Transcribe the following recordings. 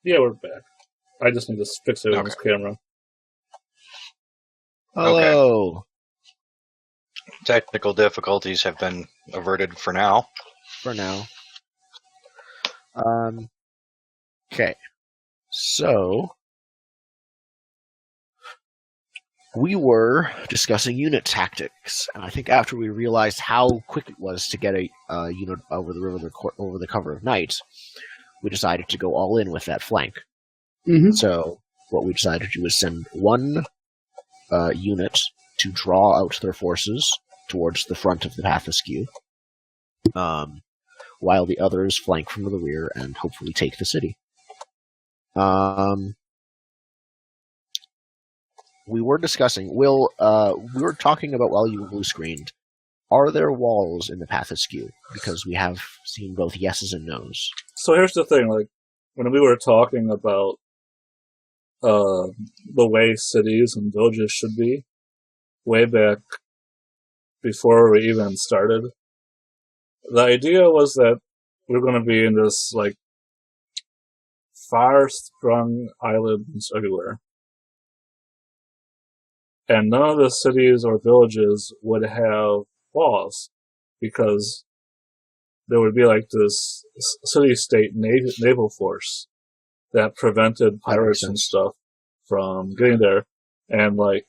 Yeah, we're back. I just need to fix it on this camera. Hello. Okay. Technical difficulties have been averted for now. Okay. So, we were discussing unit tactics, and I think after we realized how quick it was to get a unit over the river over the cover of night, we decided to go all in with that flank. Mm-hmm. So, what we decided to do was send one unit to draw out their forces towards the front of the path askew, while the others flank from the rear and hopefully take the city. We were discussing, Will, we were talking about while you were blue-screened, are there walls in the path askew? Because we have seen both yeses and nos. So here's the thing, like, when we were talking about the way cities and villages should be, way back before we even started, the idea was that we were going to be in this, like, far-sprung islands everywhere. And none of the cities or villages would have walls, because there would be like this city-state naval force that prevented pirates and stuff from getting there, and like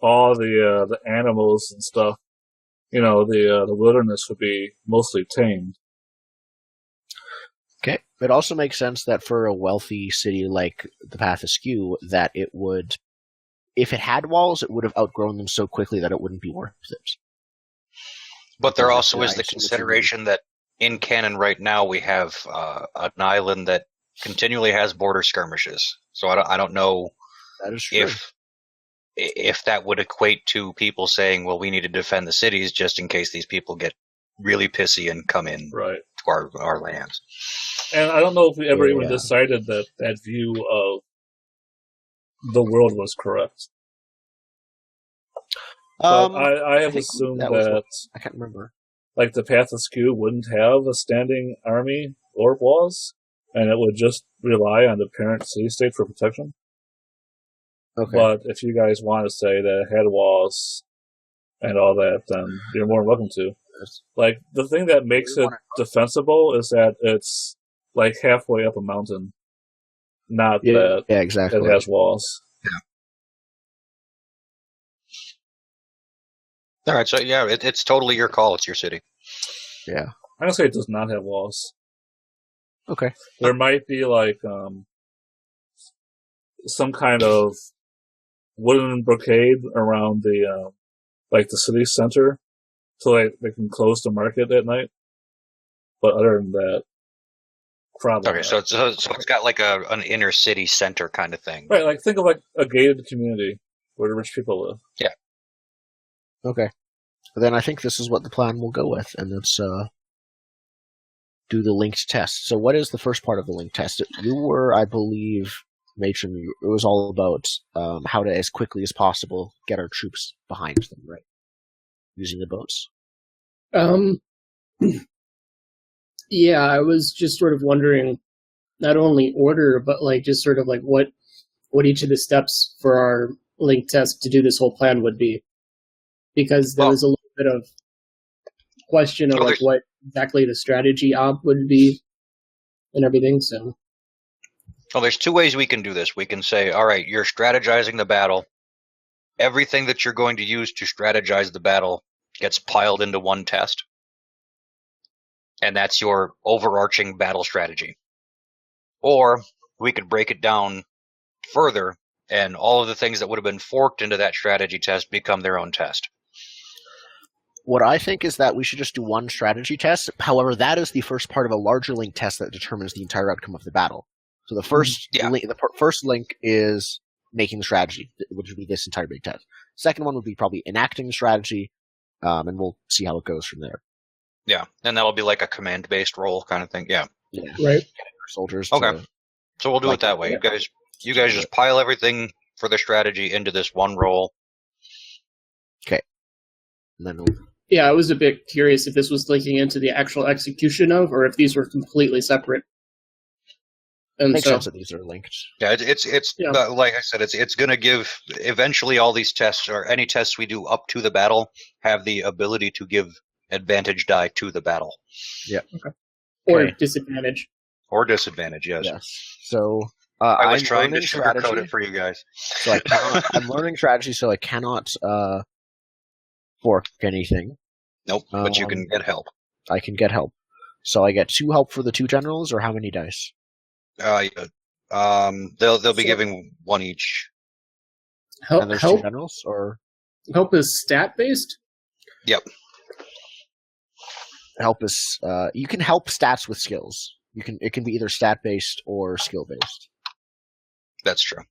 all the animals and stuff, the wilderness would be mostly tamed. Okay, it also makes sense that for a wealthy city like the Path Askew, that it would, if it had walls, it would have outgrown them so quickly that it wouldn't be worth it. But there also is the consideration that in canon right now we have an island that continually has border skirmishes. So I don't know if that would equate to people saying, well, we need to defend the cities just in case these people get really pissy and come in to our lands. And I don't know if we ever even decided that view of the world was correct. But I have assumed that I can't remember. Like the Path Askew wouldn't have a standing army or walls, and it would just rely on the parent city-state for protection. Okay. But if you guys want to say that it had walls and all that, then you're more than welcome to. Like, the thing that makes it defensible is that it's like halfway up a mountain, not that exactly. It has walls. All right, so it's totally your call. It's your city. Yeah. I'm going to say it does not have walls. Okay. There might be, like, some kind of wooden brocade around the, the city center so they can close the market at night. But other than that, probably Okay, so it's got like an inner city center kind of thing. Right, like, think of, like, a gated community where the rich people live. Yeah. Okay. Then I think this is what the plan will go with, and let's do the linked test. So what is the first part of the linked test? You were, I believe, Matron, it was all about how to, as quickly as possible, get our troops behind them, right? Using the boats. Yeah, I was just sort of wondering, not only order, but like just sort of like what each of the steps for our linked test to do this whole plan would be. Because there was a little bit of question of like what exactly the strategy op would be and everything. So, well, there's two ways we can do this. We can say, all right, you're strategizing the battle. Everything that you're going to use to strategize the battle gets piled into one test. And that's your overarching battle strategy. Or we could break it down further, and all of the things that would have been forked into that strategy test become their own test. What I think is that we should just do one strategy test. However, that is the first part of a larger link test that determines the entire outcome of the battle. So the first first link is making the strategy, which would be this entire big test. Second one would be probably enacting the strategy, and we'll see how it goes from there. Yeah, and that'll be like a command-based role kind of thing. Yeah. Right. Soldiers. Okay. So we'll do it that way. You guys just pile everything for the strategy into this one role. Okay. And then yeah, I was a bit curious if this was linking into the actual execution of, or if these were completely separate. And Makes so, sense that these are linked. Yeah, it's Yeah. like I said, it's going to give eventually all these tests or any tests we do up to the battle have the ability to give advantage die to the battle or Okay. disadvantage. or disadvantage. Yes, Yes. So I was I'm trying to learning sugarcoat strategy. it for you guys. So I cannot. I'm learning strategy, so I cannot fork anything. Nope, but you can get help. I can get help. So I get 2 help for the 2 generals, or how many dice? Yeah. They'll be So- giving 1 each. And there's 2 Help generals, or is stat based. Yep. help is you can help stats with skills. It can be either stat based or skill based. That's true.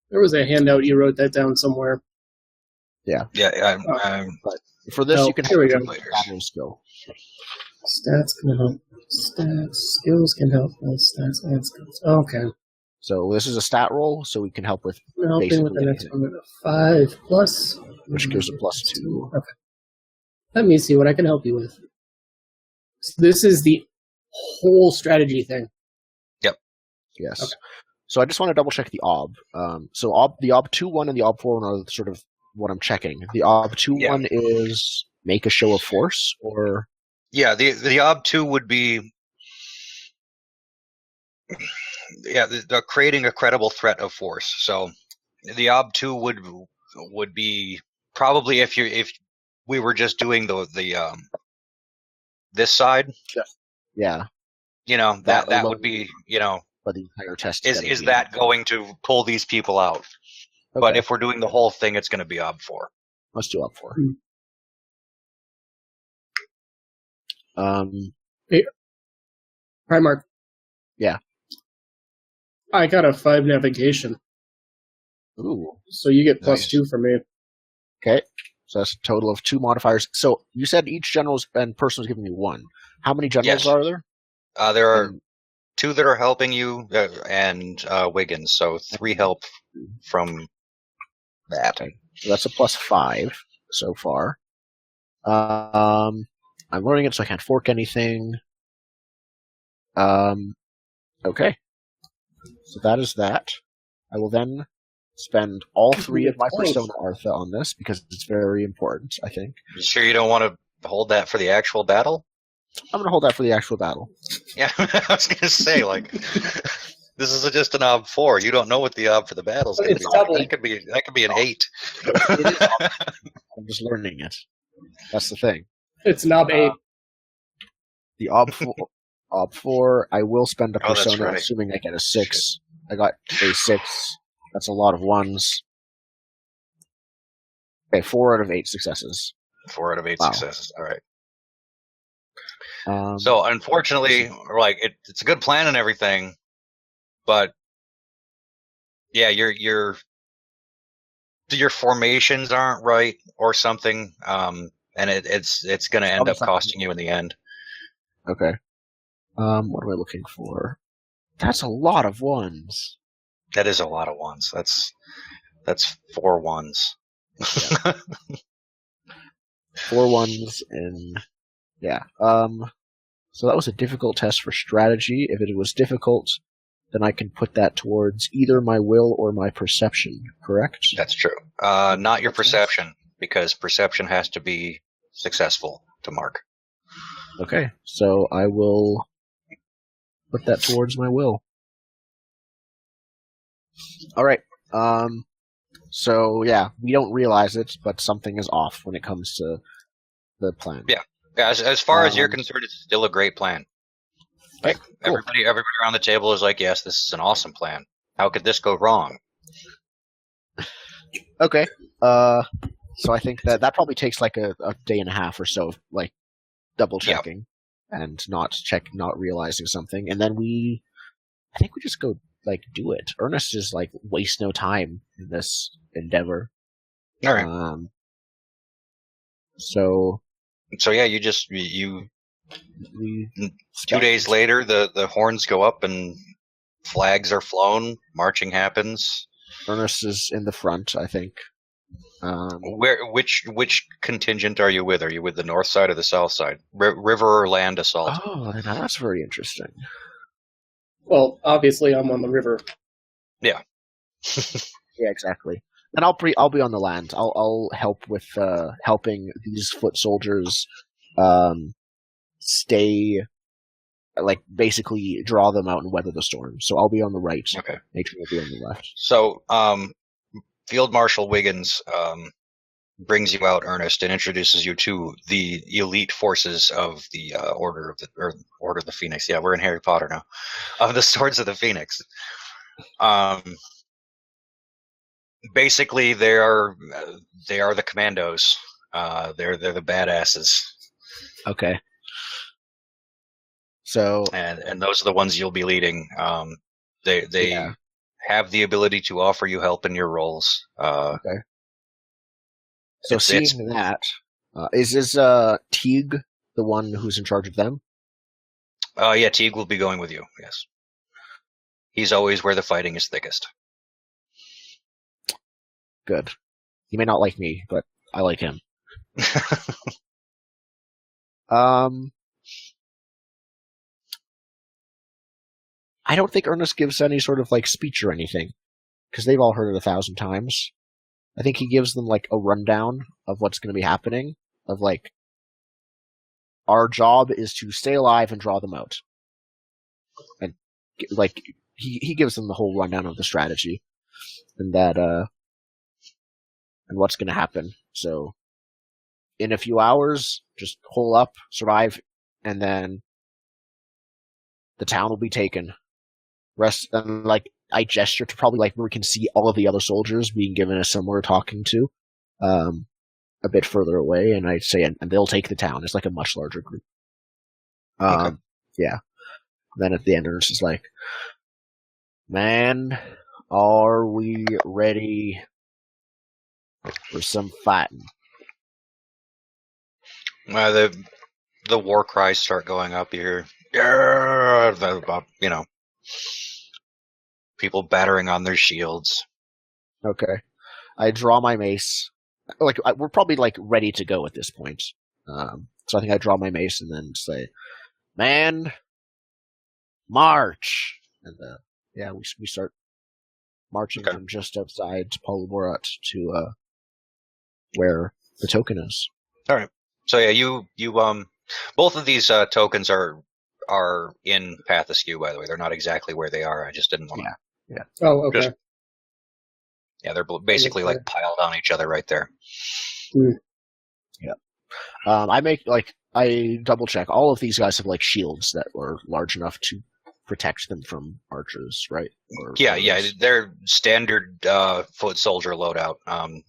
There was a handout. You wrote that down somewhere. Yeah, For this, Oh, you can here we help go. with stat and skill. Stats can help. Stats, skills can help. Stats and skills. Okay. So this is a stat roll, so we can help with I'm helping with the next one. 5 plus. which gives a +2. Okay. Let me see what I can help you with. So this is the whole strategy thing. Yes. Okay. So I just want to double check the ob. The ob 2-1 and the ob 4-1 are sort of what I'm checking. The ob 2-1 is make a show of force, or Yeah, the ob 2 would be the creating a credible threat of force. So the ob 2 would be probably if we were just doing the this side, yeah, that alone. would be but the entire test is that going to pull these people out? Okay. But if we're doing the whole thing, it's going to be ob 4. Let's do ob 4. Primark. Yeah. I got a 5 navigation, Ooh. so you get Nice. +2 from me. Okay. So that's a total of 2 modifiers. So you said each general and person was giving me 1. How many generals Yes. are there? There are And 2 that are helping you, and Wiggins. So 3 help from that. Okay. So that's a +5 so far. I'm learning it, so I can't fork anything. Okay. So that is that. I will then spend all 3 of my Persona Artha on this, because it's very important, I think. You sure you don't want to hold that for the actual battle? I'm going to hold that for the actual battle. Yeah, I was going to say, this is just an ob 4. You don't know what the ob for the battle is But going to it's be. double. That could be an 8. It is I'm just learning it. That's the thing. It's knob 8. The ob 4, I will spend a Oh, that's Persona, right. assuming I get a 6. I got a 6. That's a lot of 1s. Okay, 4 out of 8 successes. 4 out of 8 Wow. successes. All right. Um, So unfortunately, it's a good plan and everything, but yeah, your formations aren't right or something, and it's going to end up costing you in the end. Okay. What am I looking for? That's a lot of 1s. That is a lot of 1s. That's 4 1s. Yeah. 4 1s and yeah. So that was a difficult test for strategy. If it was difficult, then I can put that towards either my will or my perception, correct? That's true. Not your perception, because perception has to be successful to mark. Okay, so I will put that towards my will. Alright, so yeah, we don't realize it, but something is off when it comes to the plan. Yeah. As far as you're concerned, it's still a great plan. Right, cool. Everybody around the table is like, yes, this is an awesome plan. How could this go wrong? Okay, so I think that probably takes like a day and a half or so, like double checking and not realizing something, and then I think we just go do it. Ernest is waste no time in this endeavor. All right. So yeah, you 2 days later, the horns go up and flags are flown. Marching happens. Ernest is in the front, I think. Which contingent are you with? Are you with the north side or the south side? River or land assault? Oh, now that's very interesting. Well, obviously I'm on the river. Yeah, exactly. And I'll be on the land. I'll help with helping these foot soldiers stay, like, basically draw them out and weather the storm. So I'll be on the right. Okay. Nathan will be on the left. So, Field Marshal Wiggins brings you out, Ernest, and introduces you to the elite forces of the Order of the Phoenix. Yeah, we're in Harry Potter now. Of the Swords of the Phoenix. Basically, they are the commandos. They're the badasses. Okay. So and those are the ones you'll be leading. They have the ability to offer you help in your roles. Okay. So it's that, is Teague the one who's in charge of them? Yeah, Teague will be going with you. Yes, he's always where the fighting is thickest. Good. He may not like me, but I like him. I don't think Ernest gives any sort of like speech or anything, because they've all heard it 1,000 times. I think he gives them like a rundown of what's going to be happening, of like, our job is to stay alive and draw them out. And like, he gives them the whole rundown of the strategy, and that, and what's going to happen. So, in a few hours, just hole up, survive, and then the town will be taken. Rest, and like, I gesture to probably like where we can see all of the other soldiers being given a similar talking to, a bit further away, and I say, and they'll take the town. It's like a much larger group. Okay. Yeah. Then at the end, it's just like, man, are we ready for some fighting? The war cries start going up here. Yeah, people battering on their shields. Okay. I draw my mace. Like, we're probably like ready to go at this point. So I think I draw my mace and then say, "Man, march!" And we start marching from just outside Polyborat to where the token is. All right. So yeah, you both of these tokens are in Path Askew, by the way. They're not exactly where they are. I just didn't want to. Yeah. Oh, okay. They're basically like piled on each other right there. Mm. Yeah. I double check. All of these guys have like shields that were large enough to protect them from archers, right? Yeah. They're standard foot soldier loadout.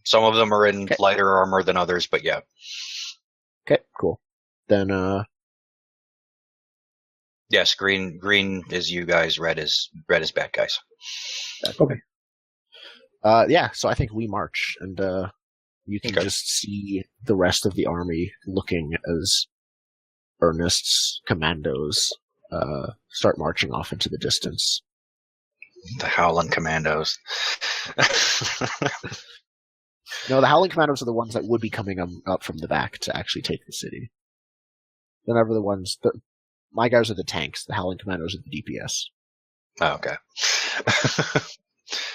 Some of them are in lighter armor than others, but yeah. Okay, cool. Then yes, green is you guys, red is bad guys. Okay. So I think we march, and you can just see the rest of the army looking as Ernest's commandos start marching off into the distance. The Howling Commandos. No, the Howling Commandos are the ones that would be coming up from the back to actually take the city. They're never the ones. My guys are the tanks. The Howling Commandos are the DPS. Oh, okay.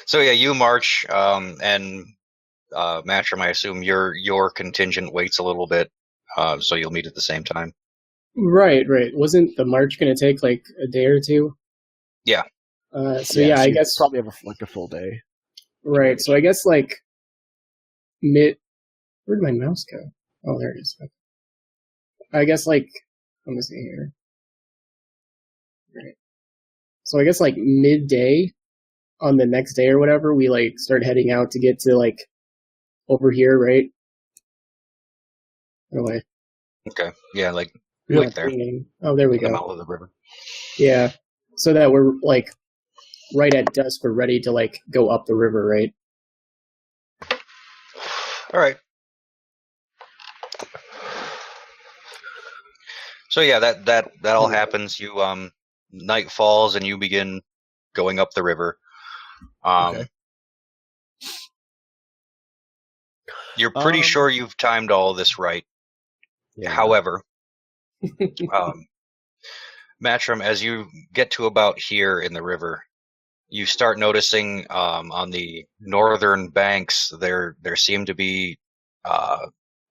So yeah, you march, and Matrim, I assume your contingent waits a little bit, so you'll meet at the same time. Right. Wasn't the march going to take like a day or two? Yeah. So I guess probably have a full day. Right. So I guess like where'd my mouse go? Oh, there it is. Okay. I guess like, let me see here. Right. So I guess like midday on the next day or whatever, we like start heading out to get to like over here, right? Anyway. Okay. Yeah, like there. Oh, there we go. In the middle of the river. Yeah. So that we're like right at dusk, we're ready to like go up the river, right? All right. So yeah, that all happens. You night falls and you begin going up the river. Okay. You're pretty sure you've timed all this right. Yeah. However, Matrim, as you get to about here in the river, you start noticing on the northern banks there seem to be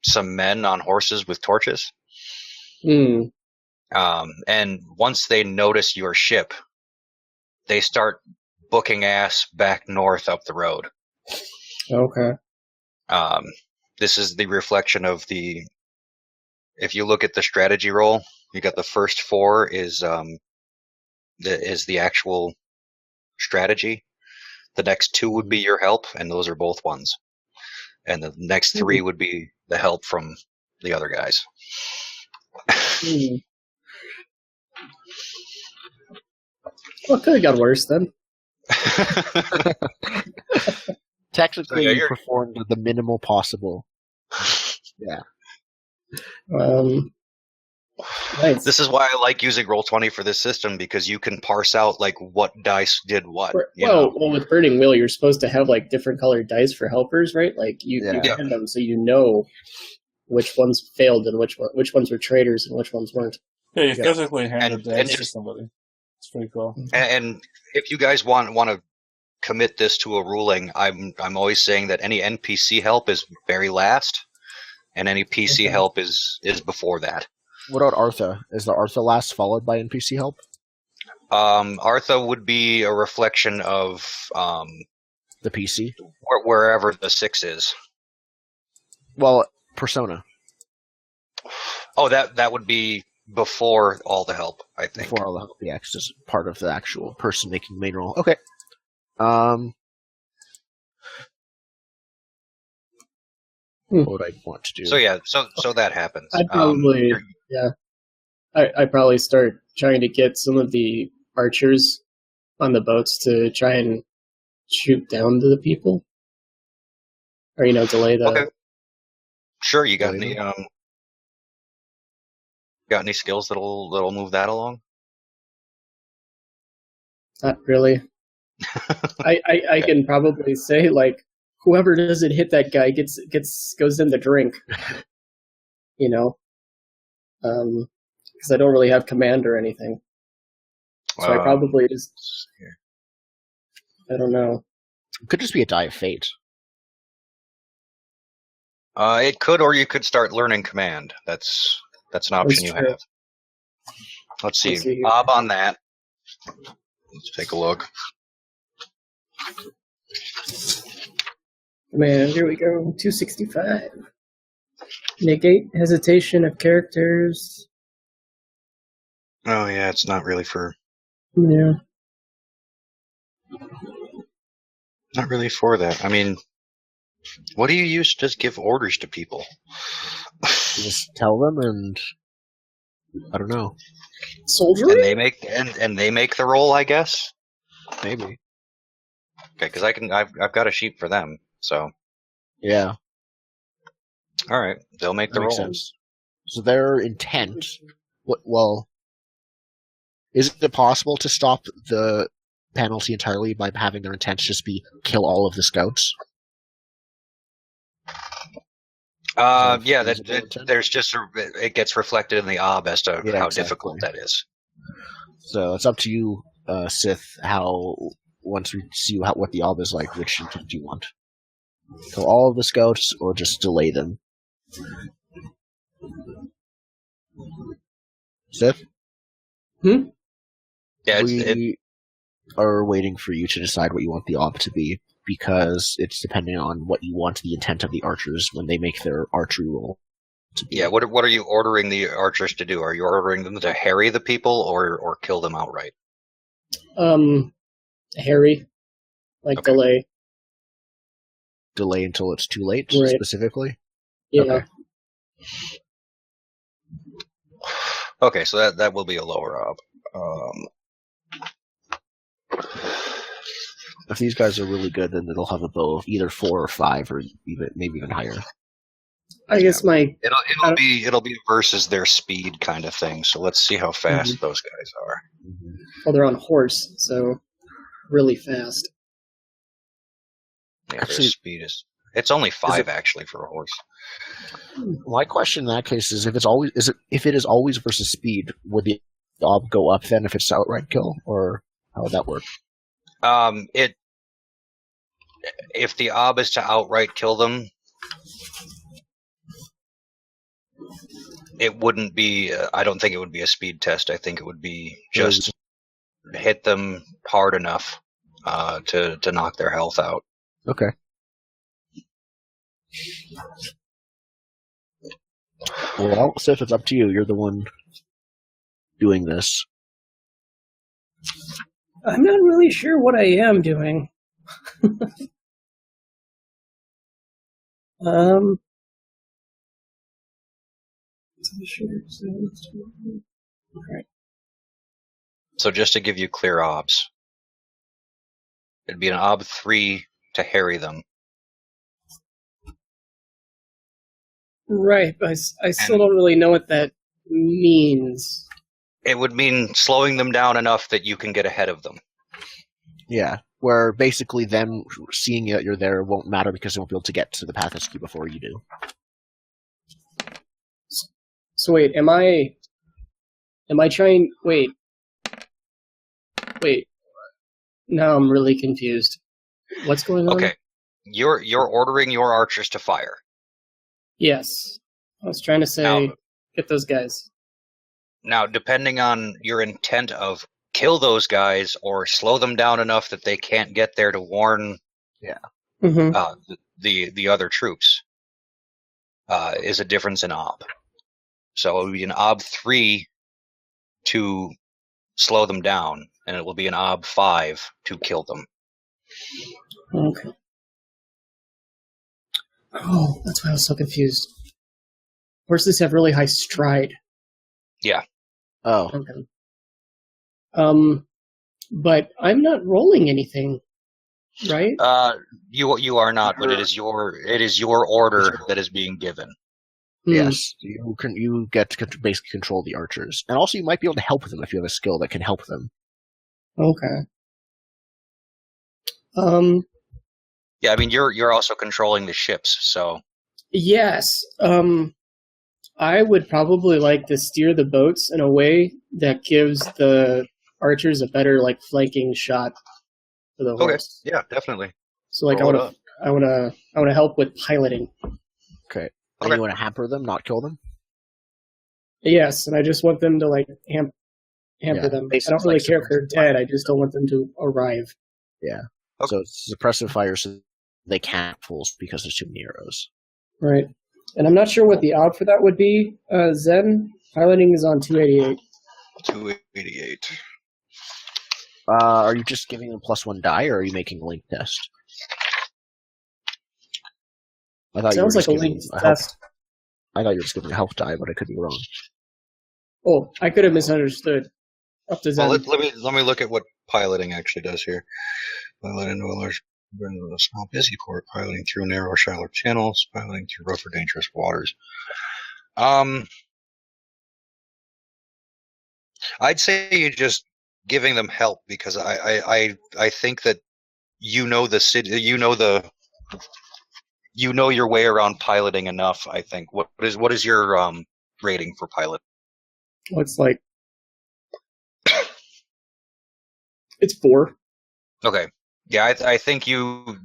some men on horses with torches. Hmm. And once they notice your ship, they start booking ass back north up the road. Okay. This is the reflection of the. If you look at the strategy roll, you got the first 4 is the actual strategy. The next 2 would be your help, and those are both ones. And the next 3 would be the help from the other guys. Hmm. Well, it could have got worse then. Technically, So, yeah, you performed the minimal possible. Yeah. Nice. This is why I like using Roll20 for this system, because you can parse out like what dice did what. Well, with Burning Wheel, you're supposed to have like different colored dice for helpers, right? Like you hand them so you know which ones failed and which ones were traitors and which ones weren't. Yeah, you physically hand And- the dice and to just- somebody. It's pretty cool. And if you guys want to commit this to a ruling, I'm always saying that any NPC help is very last, and any PC help is before that. What about Artha? Is the Artha last followed by NPC help? Artha would be a reflection of The PC? wherever the 6 is. Well, Persona. Oh, that would be before all the help, I think. Before all the help. Yeah, 'cause it's part of the actual person making the main role. Okay. What would I want to do? So yeah, so that happens. I'd probably I'd probably start trying to get some of the archers on the boats to try and shoot down to the people, or delay the. Okay. Sure, you got any skills that'll move that along? Not really. I can probably say like whoever doesn't hit that guy goes in the drink. Because I don't really have command or anything, so I probably just I don't know. It could just be a die of fate. It could, or you could start learning command. That's an option you have. Let's see. Bob on that. Let's take a look. Man, here we go. 265. Negate hesitation of characters. Oh yeah, it's not really for. Yeah. Not really for that. I mean, what do you use to just give orders to people? You just tell them, and I don't know. Soldier. And they make and they make the roll, I guess. Maybe. Okay, because I've got a sheet for them. So. Yeah. All right, they'll make the That makes roll. sense. So their intent. Well, is it possible to stop the penalty entirely by having their intent just be kill all of the scouts? Yeah, intent? there's just it gets reflected in the ob as to how exactly. difficult that is. So it's up to you, Sith. How once we see what the ob is like, which intent do you want? Kill all of the scouts, or just delay them? Sith? Yeah, We are waiting for you to decide what you want the ob to be, because it's depending on what you want the intent of the archers when they make their archery roll to be. yeah. What are you ordering the archers to do? Are you ordering them to harry the people or kill them outright? Harry, like Okay. delay. Delay until it's too late, Right. specifically? Yeah. Okay. Okay, so that will be a lower ob. If these guys are really good, then they'll have a bow of either 4 or 5, or maybe even higher. I guess my It'll be versus their speed kind of thing. So let's see how fast those guys are. well, they're on horse, so really fast. Yeah, Actually- their speed it's only 5 actually for a horse. My question in that case is if it is always versus speed, would the ob go up then if it's outright kill, or how would that work? If the ob is to outright kill them, it wouldn't be. I don't think it would be a speed test. I think it would be just hit them hard enough to knock their health out. Okay. Well, Sif, it's up to you. You're the one doing this. I'm not really sure what I am doing. Okay. So just to give you clear obs, it'd be an ob 3 to harry them. Right, but I still don't really know what that means. It would mean slowing them down enough that you can get ahead of them. Yeah, where basically them seeing that you're there won't matter because they won't be able to get to the Pathos before you do. So wait, am I trying? Wait. Now I'm really confused. What's going on? Okay, you're ordering your archers to fire. Yes, I was trying to say, get those guys. Now, depending on your intent of kill those guys or slow them down enough that they can't get there to warn the other troops, is a difference in ob. So it would be an ob 3 to slow them down, and it will be an ob 5 to kill them. Okay. Oh, that's why I was so confused. Horses have really high stride. Yeah. Oh. Okay. But I'm not rolling anything, right? You are not, but it is your order that is being given. Yes, you get to basically control the archers, and also you might be able to help them if you have a skill that can help them. Okay. Yeah, I mean you're also controlling the ships, so. Yes. I would probably like to steer the boats in a way that gives the archers a better flanking shot for the horse. Okay. Yeah, definitely. So I want to help with piloting. Okay. And you want to hamper them, not kill them? Yes, and I just want them to hamper them. I don't really care if they're dead. I just don't want them to arrive. Yeah. Okay. So it's suppressive fire, so they can't fools because there's too many arrows. Right. And I'm not sure what the odd for that would be. Zen, piloting is on 288. 288. Are you just giving them +1 die, or are you making a link test? I thought Sounds like a link test. I thought you were just giving a health die, but I could be wrong. Oh, I could have misunderstood. Up to Zen. Well, let me look at what piloting actually does here. Pilot into a large, a small busy port, piloting through narrow, shallow channels, piloting through rough or dangerous waters. I'd say you're just giving them help because I think that you know the city, you know your way around piloting enough. I think. What is your rating for pilot? Looks like it's 4. Okay. Yeah, I think you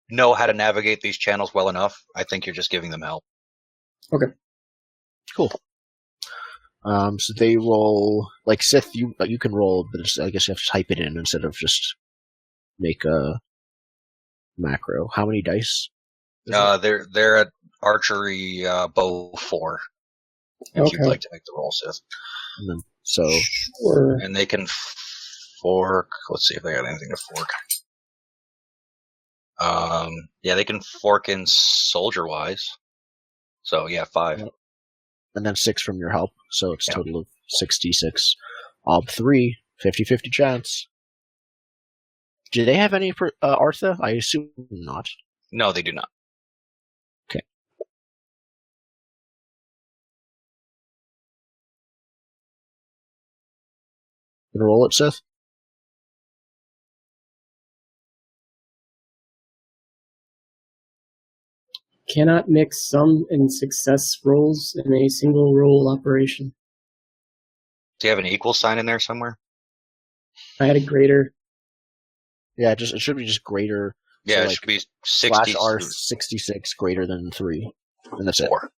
know how to navigate these channels well enough. I think you're just giving them help. Okay. Cool. So they roll Sith. You can roll, but I guess you have to type it in instead of just make a macro. How many dice? They're at archery bow 4. If you'd like to make the roll, Sith. And then, so sure. And they can fork. Let's see if they got anything to fork. Yeah, they can fork in soldier wise. So yeah, 5. And then 6 from your help, so it's a total of 66. Ob 3, 50-50 chance. Do they have any Artha? I assume not. No, they do not. Okay. Gonna roll it, Sith? Cannot mix sum and success rolls in a single roll operation. Do you have an equal sign in there somewhere? I had a greater. Yeah, it should be just greater. Yeah, so it like should be 60. /R66 greater than 3. And that's 4.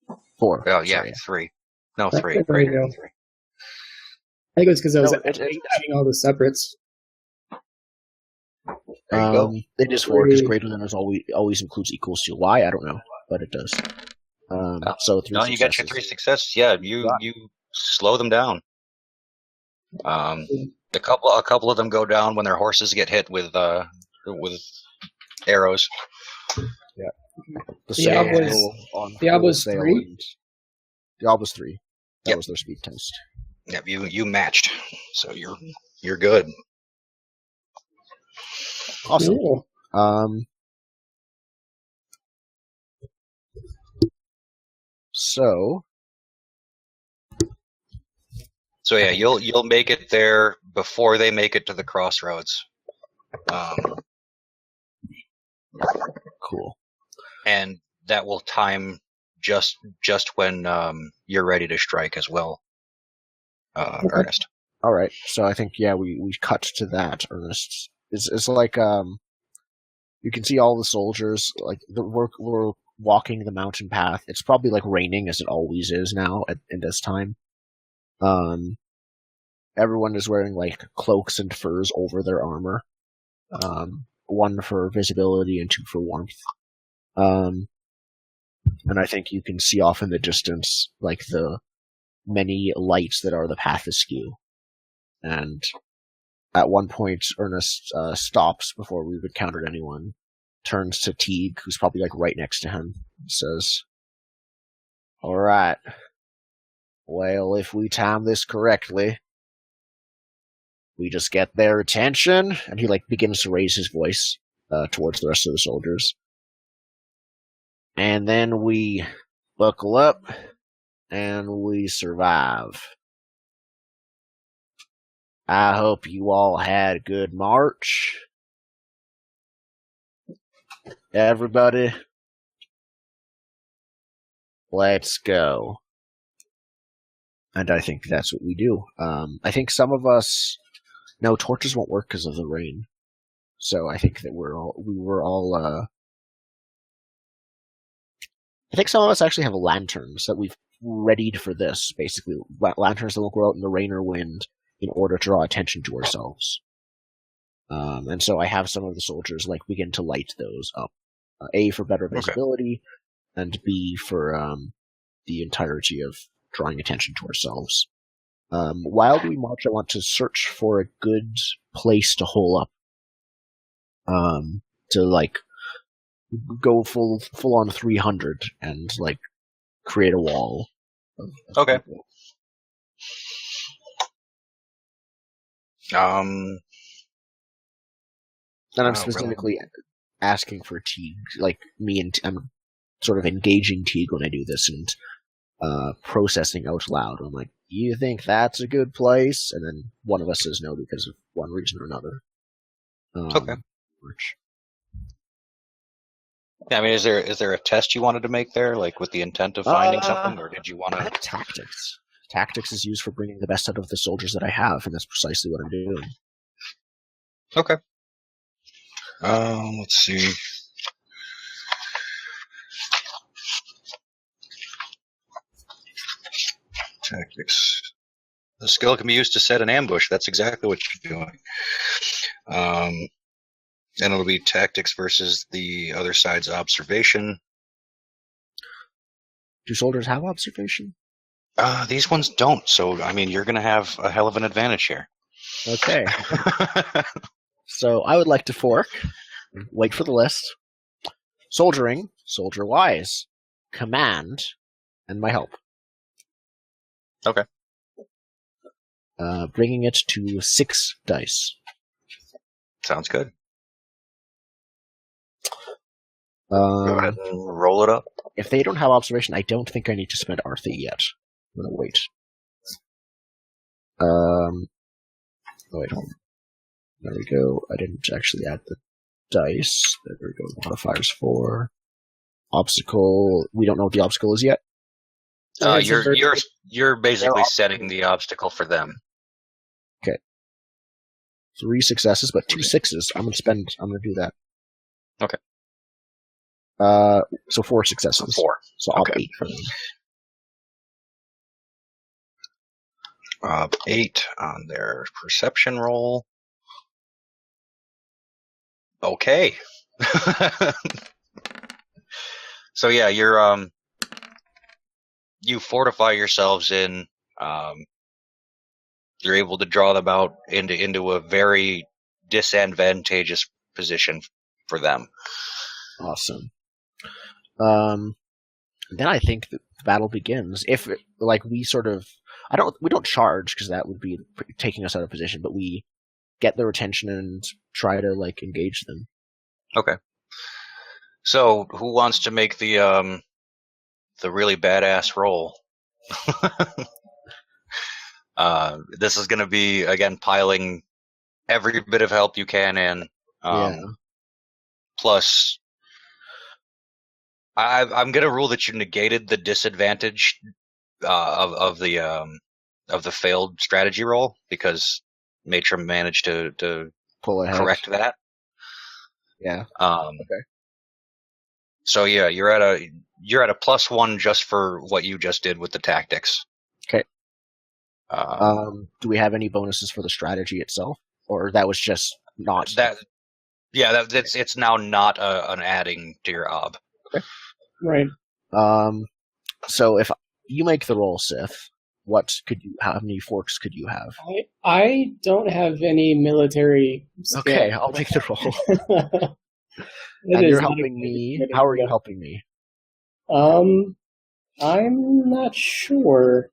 it. 4. Oh, yeah, Sorry. 3. No, There 3. you Greater go. than 3. I think it was because I was No, adding all the separates. There you go. It is 4 because greater than is always includes equals to y. I don't know, but it does. So 3 No, you got your 3 successes. Yeah, you slow them down. A couple of them go down when their horses get hit with arrows. Yeah. Diablo's 3. Diablo's 3. That Yep. was their speed test. Yep, you matched, so you're good. Awesome. Cool. So yeah, you'll make it there before they make it to the crossroads. Cool. And that will time just when you're ready to strike as well, Ernest. All right. So I think we cut to that. Ernest, it's like you can see all the soldiers like we're walking the mountain path. It's probably like raining as it always is now in this time. Everyone is wearing like cloaks and furs over their armor. 1 for visibility and 2 for warmth. And I think you can see off in the distance like the many lights that are the path askew. And at one point, Ernest stops before we've encountered anyone, turns to Teague, who's probably like right next to him, and says, "All right. Well, if we time this correctly, we just get their attention," and he like begins to raise his voice towards the rest of the soldiers. "And then we buckle up and we survive. I hope you all had a good march. Everybody, let's go." And I think that's what we do. I think some of us... No, torches won't work because of the rain. So I think that I think some of us actually have lanterns that we've readied for this, basically. Lanterns that will go out in the rain or wind in order to draw attention to ourselves. And so I have some of the soldiers like begin to light those up. A, for better visibility, and B, for the entirety of drawing attention to ourselves. While we march, I want to search for a good place to hole up. To like go full on 300 and like create a wall. Okay. People. And I'm specifically asking for Teague, like I'm sort of engaging Teague when I do this and processing out loud. I'm like, "You think that's a good place?" And then one of us says no because of one reason or another. Okay. Yeah, I mean, is there a test you wanted to make there, like with the intent of finding something, or did you want to? Tactics. Tactics is used for bringing the best out of the soldiers that I have, and that's precisely what I'm doing. Okay. Let's see. Tactics. The skill can be used to set an ambush. That's exactly what you're doing. And it'll be tactics versus the other side's observation. Do soldiers have observation? These ones don't, so I mean, you're going to have a hell of an advantage here. Okay. So I would like to fork. Wait for the list. Soldiering, soldier-wise, command, and my help. Okay. Bringing it to 6 dice. Sounds good. Go ahead and roll it up. If they don't have observation, I don't think I need to spend Arthy yet. I'm gonna wait. Wait, hold on. There we go. I didn't actually add the dice. There we go. Modifiers for obstacle. We don't know what the obstacle is yet. You're basically They're setting the obstacle for them. 3 successes, but 2 sixes. I'm gonna do that. Okay. So 4 successes. 4. So I'll Okay. 8 for them. 8 on their perception roll. Okay. So yeah, you fortify yourselves in. You're able to draw them out into a very disadvantageous position for them. Awesome. Then I think the battle begins. If we sort of, we don't charge because that would be taking us out of position, but we get their attention and try to engage them. Okay. So who wants to make the really badass roll? This is going to be again piling every bit of help you can in. Plus, I'm going to rule that you negated the disadvantage of the failed strategy roll because Matrim managed to pull ahead. Correct that. Yeah. Okay. So yeah, you're at a +1 just for what you just did with the tactics. Okay. Do we have any bonuses for the strategy itself, or that was just not that? Yeah, it's now not an adding to your ob. Okay. Right. So if you make the roll, Sith, how many forks could you have? I don't have any military skill. Okay, I'll make the roll. And you're helping me. How are you helping me? I'm not sure.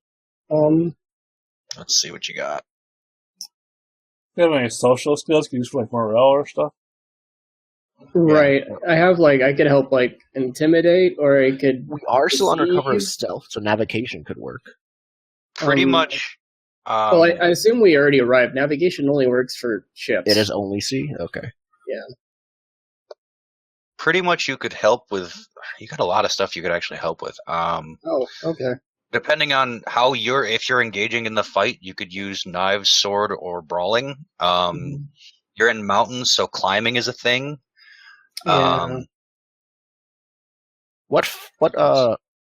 Let's see what you got. Do you have any social skills? Can you use for morale or stuff? Right. Yeah. I have I could help intimidate, or I could. We are still under cover of stealth, so navigation could work. Pretty much. Well, I assume we already arrived. Navigation only works for ships. It is only sea? Okay. Yeah. Pretty much you could help with. You got a lot of stuff you could actually help with. Oh, okay. Depending on how if you're engaging in the fight, you could use knives, sword, or brawling. You're in mountains, so climbing is a thing. Yeah. What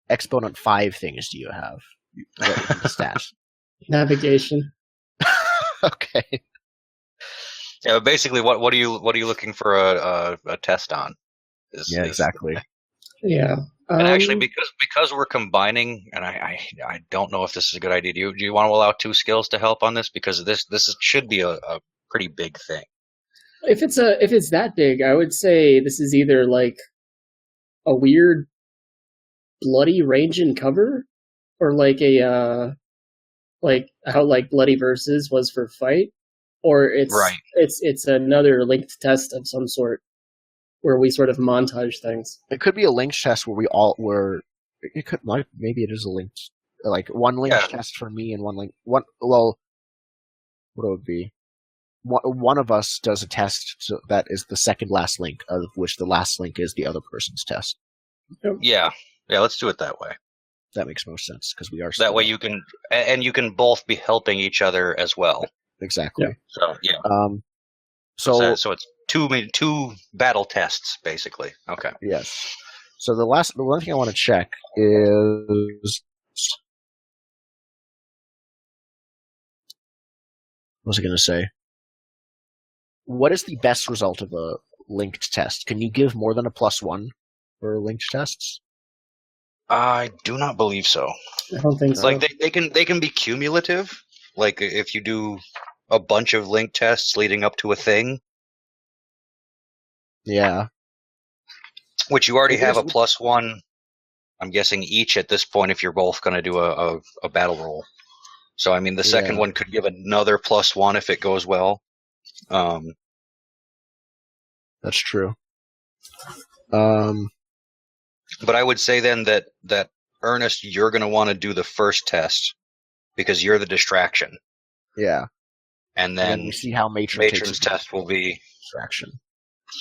exponent 5 things do you have? Stats. Navigation. Okay. Yeah, basically, what are you looking for a test on? Exactly. Yeah. And actually, because we're combining, and I don't know if this is a good idea. Do you want to allow 2 skills to help on this? Because this should be a pretty big thing. If it's that big, I would say this is either a weird bloody range and cover, or a how Bloody Versus was for fight, or it's another linked test of some sort where we sort of montage things. It could be a linked test where it could maybe it is a linked one linked test for me and what would it be? One of us does a test that is the second last link, of which the last link is the other person's test. Yeah, let's do it that way. That makes most sense because we are. That way you can both be helping each other as well. Exactly. Yeah. So yeah. So it's two battle tests basically. Okay. Yes. So the one thing I want to check is. What was I going to say? What is the best result of a linked test? Can you give more than a +1 for linked tests? I do not believe so. I don't think so. They can be cumulative. Like if you do a bunch of linked tests leading up to a thing. Yeah. Which you already have a +1. I'm guessing each at this point if you're both going to do a battle roll. So I mean the second one could give another +1 if it goes well. That's true. But I would say then that Ernest, you're going to want to do the first test because you're the distraction. Yeah. And then we see how Matron's test will be distraction.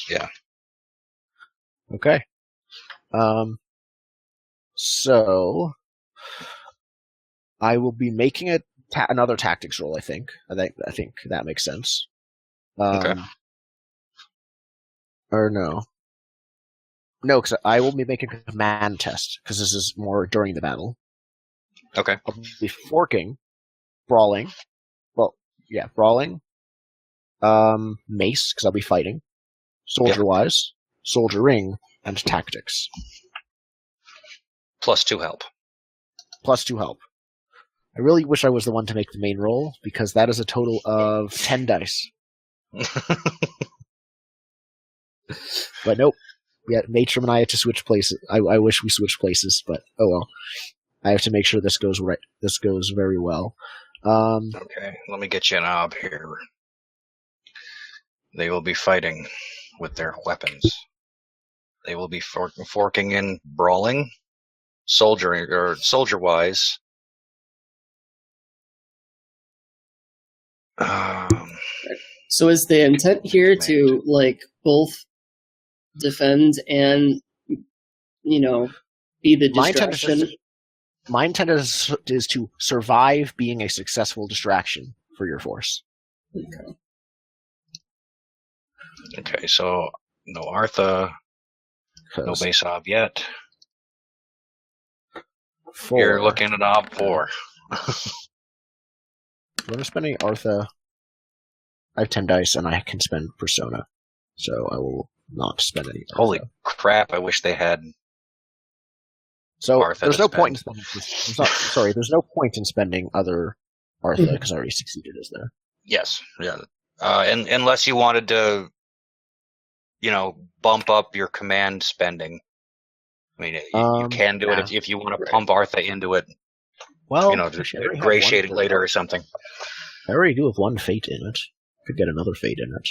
Yeah. Okay. So I will be making another tactics roll. I think that makes sense. Okay. Or no, because I will be making a command test because this is more during the battle. Okay. I'll be forking, brawling. Well, yeah, brawling. Mace because I'll be fighting. Soldier-wise, soldiering, and tactics. +2 help. +2 help. I really wish I was the one to make the main roll, because that is a total of 10 dice. But nope. Yeah, Matrim and I had to switch places. I wish we switched places, but oh well. I have to make sure this goes right. This goes very well. Okay, let me get you an ob here. They will be fighting with their weapons. They will be forking in brawling, soldier-wise. So is the intent here to like both defend and be the distraction? My intent is to survive being a successful distraction for your force. Okay, so no Artha, no base ob yet. 4. You're looking at ob 4. When I'm spending Artha, I have 10 dice and I can spend Persona, so I will not spend any Artha. Holy crap! I wish they had. So Artha there's to no spend. point in spending. There's no point in spending other Artha because I already succeeded, is there? Yes, yeah. And unless you wanted to, bump up your command spending. I mean, you can do it if you want to pump Artha into it. Well, to ingratiate it later or something. I already do have one fate in it. Could get another fate in it.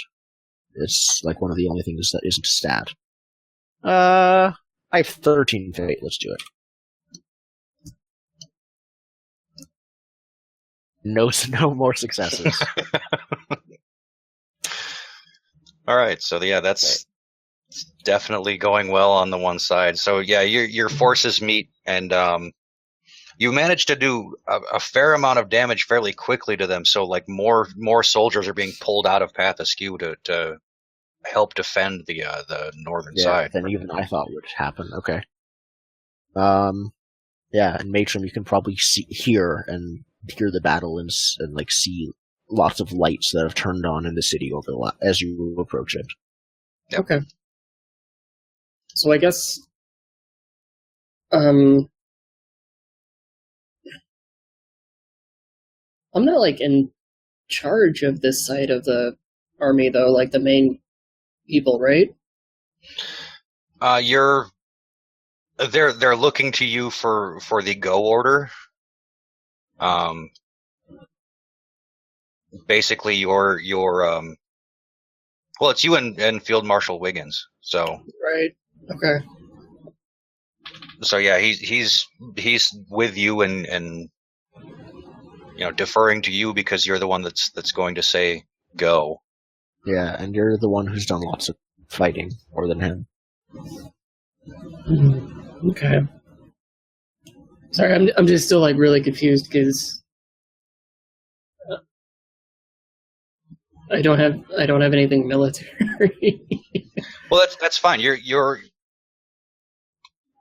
It's like one of the only things that isn't a stat. I have 13 fate. Let's do it. No more successes. All right, so yeah, that's definitely going well on the one side. So yeah, your forces meet, and you managed to do a fair amount of damage fairly quickly to them. So like more soldiers are being pulled out of Path Askew to help defend the northern side. Than even I thought would happen. Okay. Yeah, and Matrim, you can probably hear the battle and like see lots of lights that have turned on in the city as you approach it. Yep. Okay. So I guess I'm not like in charge of this side of the army though, like the main people, right? They're looking to you for the go order. Basically your well, it's you and Field Marshal Wiggins. So right. Okay. So yeah, he's with you and deferring to you because you're the one that's going to say go. Yeah, and you're the one who's done lots of fighting more than him. Okay. Sorry, I'm just still like really confused because I don't have anything military. Well, that's fine. You're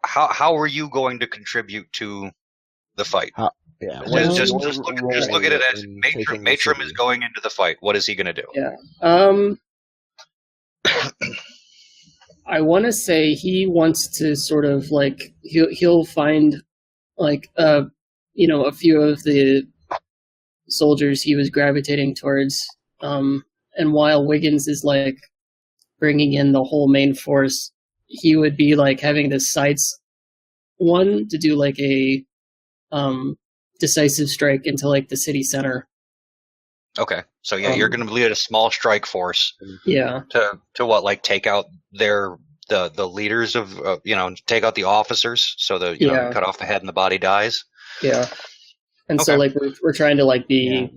how are you going to contribute to the fight? Yeah, just look at it as Matrim is going into the fight. What is he going to do? Yeah. I want to say he wants to sort of like he'll find like a few of the soldiers he was gravitating towards, and while Wiggins is like bringing in the whole main force, he would be like having the sights one to do like a decisive strike into like the city center. Okay, so yeah, you're going to lead a small strike force. Yeah. To what, like take out the leaders of take out the officers, so that cut off the head and the body dies. Yeah. And so like we're trying to like be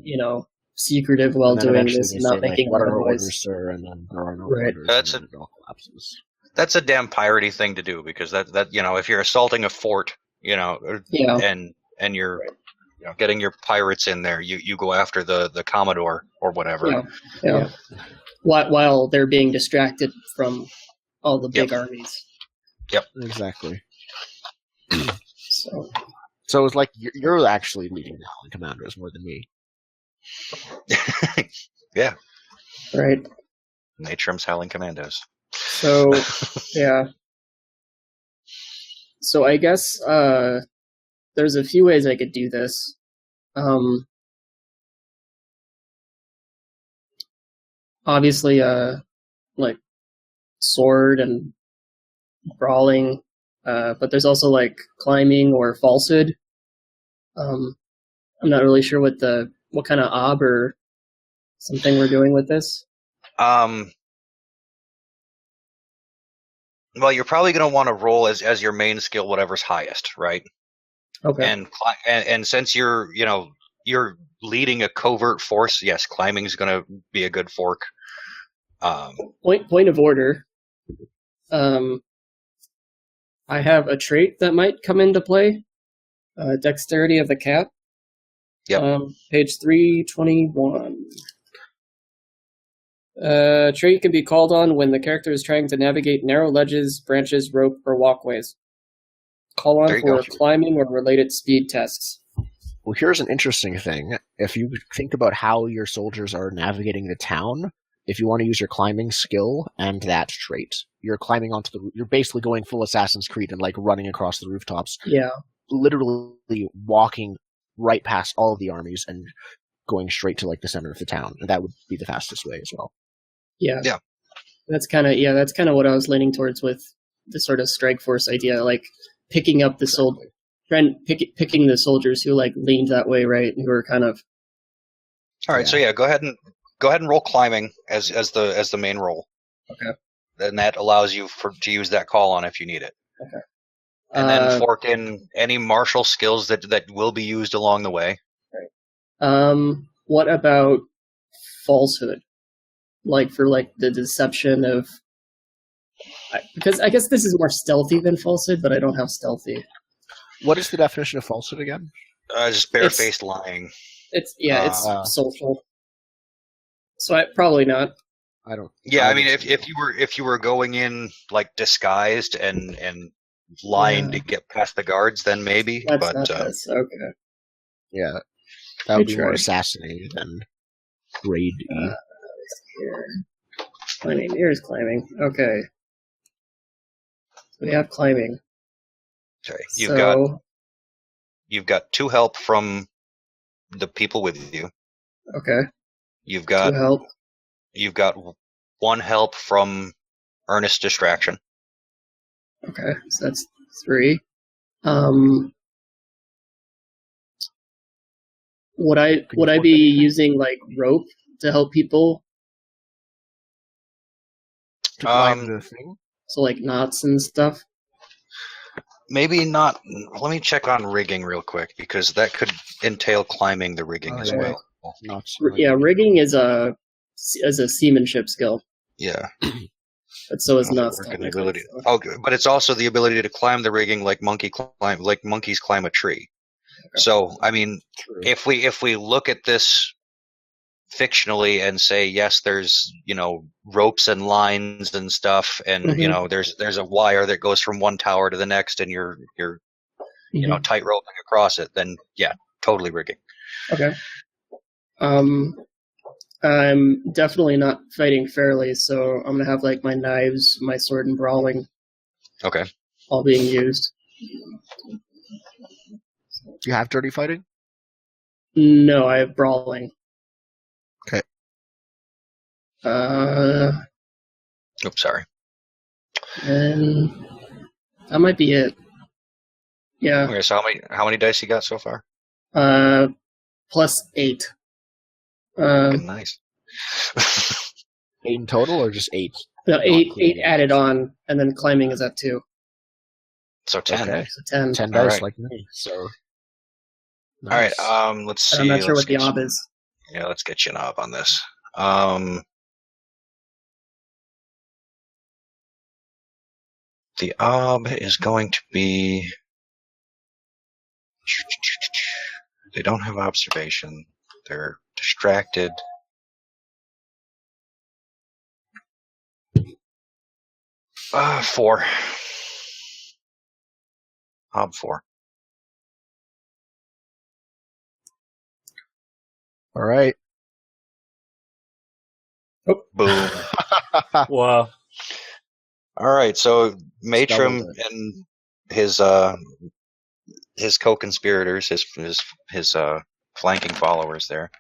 secretive while doing this and not making a lot of noise. And then there are no orders, That's a damn piratey thing to do, because that if you're assaulting a fort, and you're getting your pirates in there. You go after the Commodore or whatever. Yeah. Yeah. While they're being distracted from all the big armies. Exactly. So it's like you're actually leading the Howling Commandos more than me. Yeah. Right. Natrum's Howling Commandos. So yeah. So I guess there's a few ways I could do this. Obviously, like sword and brawling, but there's also like climbing or falsehood. I'm not really sure what kind of ob or something we're doing with this. Well, you're probably going to want to roll as your main skill whatever's highest, right? Okay. And since you're leading a covert force, yes, climbing is going to be a good fork. Point of order. I have a trait that might come into play. Dexterity of the cat. Yep. Page 321. Trait can be called on when the character is trying to navigate narrow ledges, branches, rope, or walkways. Call on for climbing or related speed tests. Well, here's an interesting thing. If you think about how your soldiers are navigating the town, if you want to use your climbing skill and that trait, you're climbing you're basically going full Assassin's Creed and like running across the rooftops. Yeah. Literally walking right past all of the armies and going straight to like the center of the town. And that would be the fastest way as well. Yeah. Yeah. That's kind of what I was leaning towards with the sort of strike force idea, like picking up the picking the soldiers who like leaned that way, right? Who were kind of. All right, so go ahead and roll climbing as the main roll. Okay. Then that allows you to use that call on if you need it. Okay. And then fork in any martial skills that will be used along the way. Right. What about falsehood? Like for like the deception of, because I guess this is more stealthy than falsehood, but I don't have stealthy. What is the definition of falsehood again? Just barefaced lying. It's social. So probably not. I don't. Yeah, I mean, if you were going in like disguised and lying to get past the guards, then maybe. That's not this. Okay. Yeah, that would be more assassinated than raid. Climbing. Here's climbing. Okay. So we have climbing. Okay. You've got 2 help from the people with you. Okay. You've got 2 help. You've got 1 help from earnest distraction. Okay, so that's 3. Would I be using like rope to help people? To climb the thing? So like knots and stuff? Maybe not. Let me check on rigging real quick, because that could entail climbing the rigging as well. Yeah, rigging is a seamanship skill. Yeah. But so is knots. Ability. Oh, but it's also the ability to climb the rigging like monkeys climb a tree. Okay. So, I mean, if we look at this fictionally and say, yes, there's, ropes and lines and stuff, and there's a wire that goes from one tower to the next, and you're tight roping across it, then yeah, totally rigging. Okay. I'm definitely not fighting fairly, so I'm gonna have like my knives, my sword, and brawling. Okay. All being used. Do you have dirty fighting? No, I have brawling. Okay. Oops, sorry. And that might be it. Yeah. Okay, so how many dice you got so far? Plus 8. Nice. 8 in total, or just 8? No, 8 added on, and then climbing is at 2. So 10. Okay. So 10. 10 dice like me. So. Nice. All right. Let's see. I'm not sure what the ob is. Yeah, let's get you an ob on this. The ob is going to be They don't have observation. They're distracted. Four. Hob 4. All right. Boom. Wow. All right, so Matrim Doubled and his co-conspirators, his flanking followers there,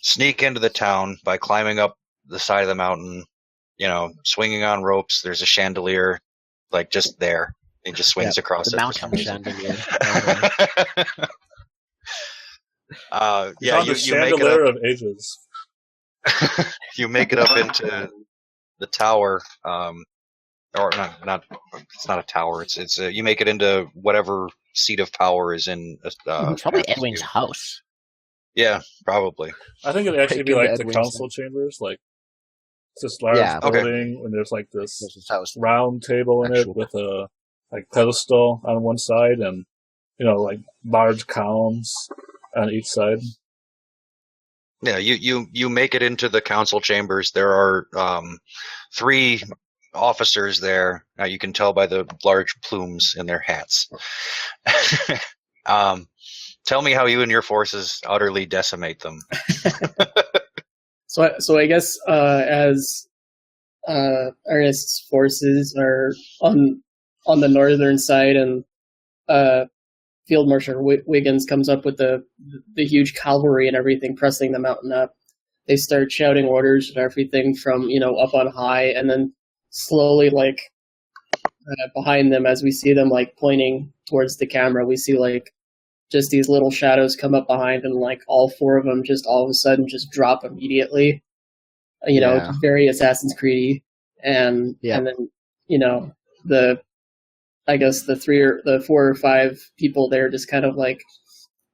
sneak into the town by climbing up the side of the mountain, swinging on ropes. There's a chandelier, like, just there. He just swings across the it for some mountain reason. chandelier. You found the chandelier of ages. You make it up into the tower, or not. It's not a tower. It's you make it into whatever seat of power is in. It's probably Edwin's house. Yeah, probably. I think it'd actually be like the council chambers, like it's this large building, and there's like this round table in it with a pedestal on one side, and like large columns on each side. Yeah, you make it into the council chambers. There are 3 officers there. You can tell by the large plumes in their hats. Tell me how you and your forces utterly decimate them. So I guess as Ernest's forces are on the northern side, and Field Marshal Wiggins comes up with the huge cavalry and everything, pressing the mountain up. They start shouting orders and everything from up on high, and then slowly, like behind them, as we see them like pointing towards the camera, we see like just these little shadows come up behind, and like all 4 of them just all of a sudden just drop immediately. Very Assassin's Creed, and then I guess the 4 or 5 people there just kind of like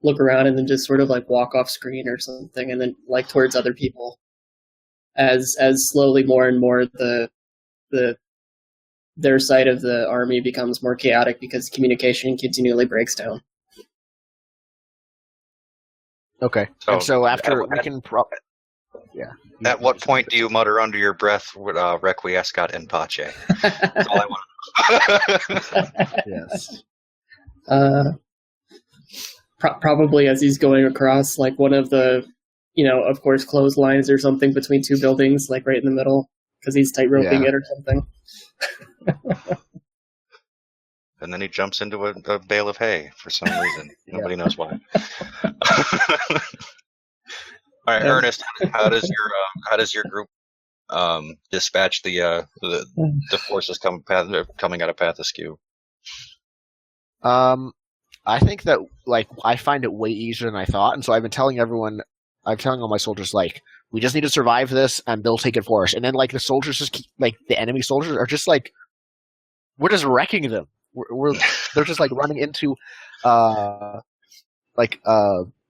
look around and then just sort of like walk off screen or something, and then like towards other people as slowly more and more their side of the army becomes more chaotic because communication continually breaks down. Okay. So after we can At what point do you mutter under your breath Requiescat in pace? That's all I want. Yes. Probably as he's going across like one of the, of course, clotheslines or something between 2 buildings, like right in the middle, because he's tight roping it or something. And then he jumps into a bale of hay for some reason. Nobody knows why. All right, Ernest, how does your group dispatch the forces coming out of Path Askew? I think that I find it way easier than I thought, and so I'm telling all my soldiers we just need to survive this, and they'll take it for us. And then the soldiers just keep, the enemy soldiers are just we're just wrecking them. They're just running into a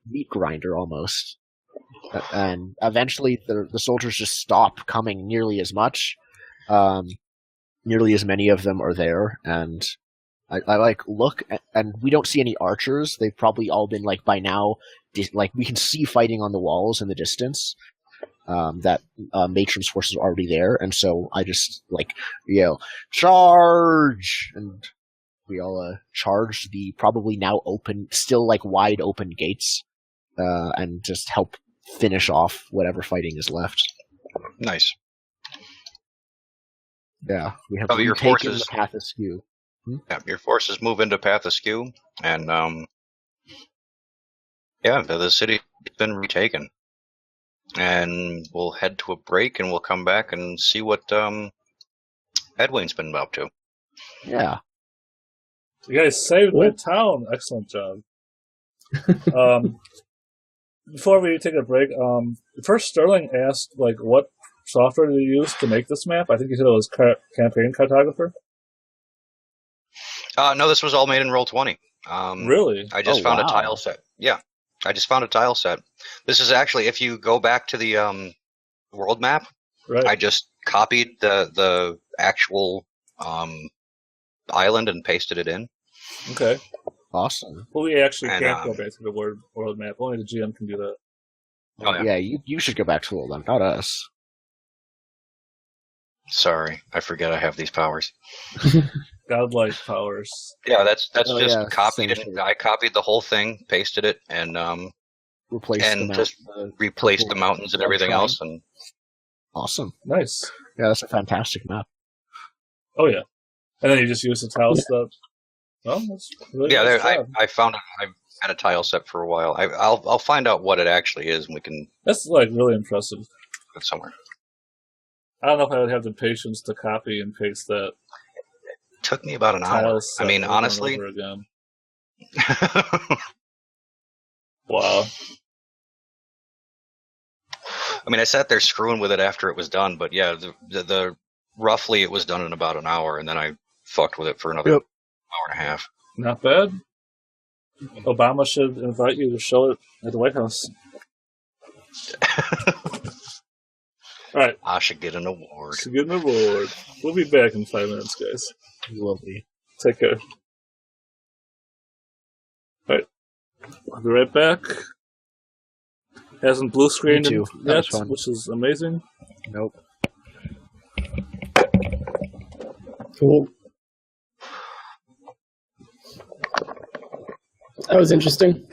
meat grinder almost. And eventually the soldiers just stop coming nearly as much. Nearly as many of them are there, and I look, and we don't see any archers. They've probably all been by now. We can see fighting on the walls in the distance. That Matron's forces are already there, and so I just yell, "Charge!" and we all charge the probably now still wide open gates, and just help finish off whatever fighting is left. Nice. Yeah, we have your forces the Path Askew. Yeah, your forces move into Path Askew, and the city's been retaken. And we'll head to a break, and we'll come back and see what Edwin's been up to. Yeah. You guys saved my town. Excellent job. Before we take a break, first Sterling asked what software did you use to make this map? I think you said it was Campaign Cartographer. No, this was all made in Roll20. Really? I just found a tile set. Yeah, I just found a tile set. This is actually, if you go back to the world map, right. I just copied the actual island and pasted it in. Okay. Awesome. Well, we actually And, can't go back to the world map. Only the GM can do that. Oh, yeah. Yeah, you should go back to the world, not us. Sorry, I forget I have these powers. Godlike powers. Yeah, that's Oh, just yeah, copied same it. shit. I copied the whole thing, pasted it, and Replace And the just mount- replaced the purple mountains and blood everything tribe. else. And Awesome. Nice. Yeah, that's a fantastic map. Oh, yeah. And then you just use the tile stuff. Well, that's really yeah, nice there, job. I found I've had a tile set for a while. I'll find out what it actually is, and we can That's, like, really impressive. put it somewhere. I don't know if I would have the patience to copy and paste that It took me about an tile hour. set I mean, over and honestly, over again. Wow. I mean, I sat there screwing with it after it was done, but yeah, the roughly it was done in about an hour, and then I fucked with it for another Yep. hour and a half. Not bad. Obama should invite you to show it at the White House. All right. I should get an award. So get an award. We'll be back in 5 minutes, guys. You will be. Take care. Alright. I'll be right back. Hasn't blue screened Me too. That yet, was fun. which is amazing. Nope. Cool. That was interesting.